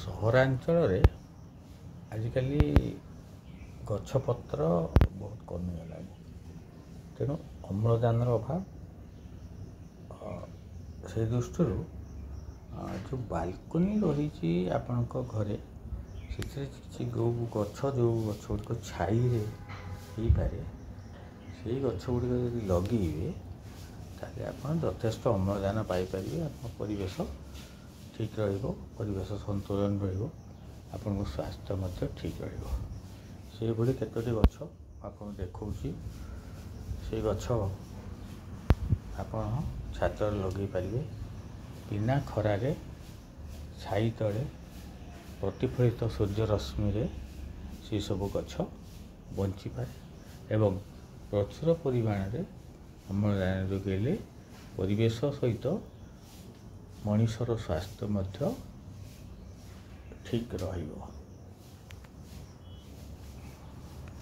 ସହରାଞ୍ଚଳରେ ଆଜିକାଲି ଗଛପତ୍ର ବହୁତ କମିଗଲାଣି। ତେଣୁ ଅମ୍ଳଜାନର ଅଭାବ, ସେଇ ଦୃଷ୍ଟିରୁ ଯେଉଁ ବାଲକୋନି ରହିଛି ଆପଣଙ୍କ ଘରେ, ସେଥିରେ କିଛି ଯେଉଁ ଗଛ ଗୁଡ଼ିକ ଛାଇରେ ହେଇପାରେ, ସେଇ ଗଛ ଗୁଡ଼ିକ ଯଦି ଲଗେଇବେ ତାହେଲେ ଆପଣ ଯଥେଷ୍ଟ ଅମ୍ଳଜାନ ପାଇପାରିବେ। ଆପଣଙ୍କ ପରିବେଶ ଠିକ୍ ରହିବ, ପରିବେଶ ସନ୍ତୁଳନ ରହିବ, ଆପଣଙ୍କ ସ୍ୱାସ୍ଥ୍ୟ ମଧ୍ୟ ଠିକ୍ ରହିବ। ସେହିଭଳି କେତୋଟି ଗଛ ଆପଣଙ୍କୁ ଦେଖାଉଛି। ସେଇ ଗଛ ଆପଣ ଛାତରେ ଲଗାଇ ପାରିବେ। ବିନା ଖରାରେ ଛାଇ ତଳେ ପ୍ରତିଫଳିତ ସୂର୍ଯ୍ୟ ରଶ୍ମିରେ ସେସବୁ ଗଛ ବଞ୍ଚିପାରେ ଏବଂ ପ୍ରଚୁର ପରିମାଣରେ ଅମ୍ଳଜାନ ଯୋଗାଇଲେ ପରିବେଶ ସହିତ ମଣିଷର ସ୍ୱାସ୍ଥ୍ୟ ମଧ୍ୟ ଠିକ୍ ରହିବ।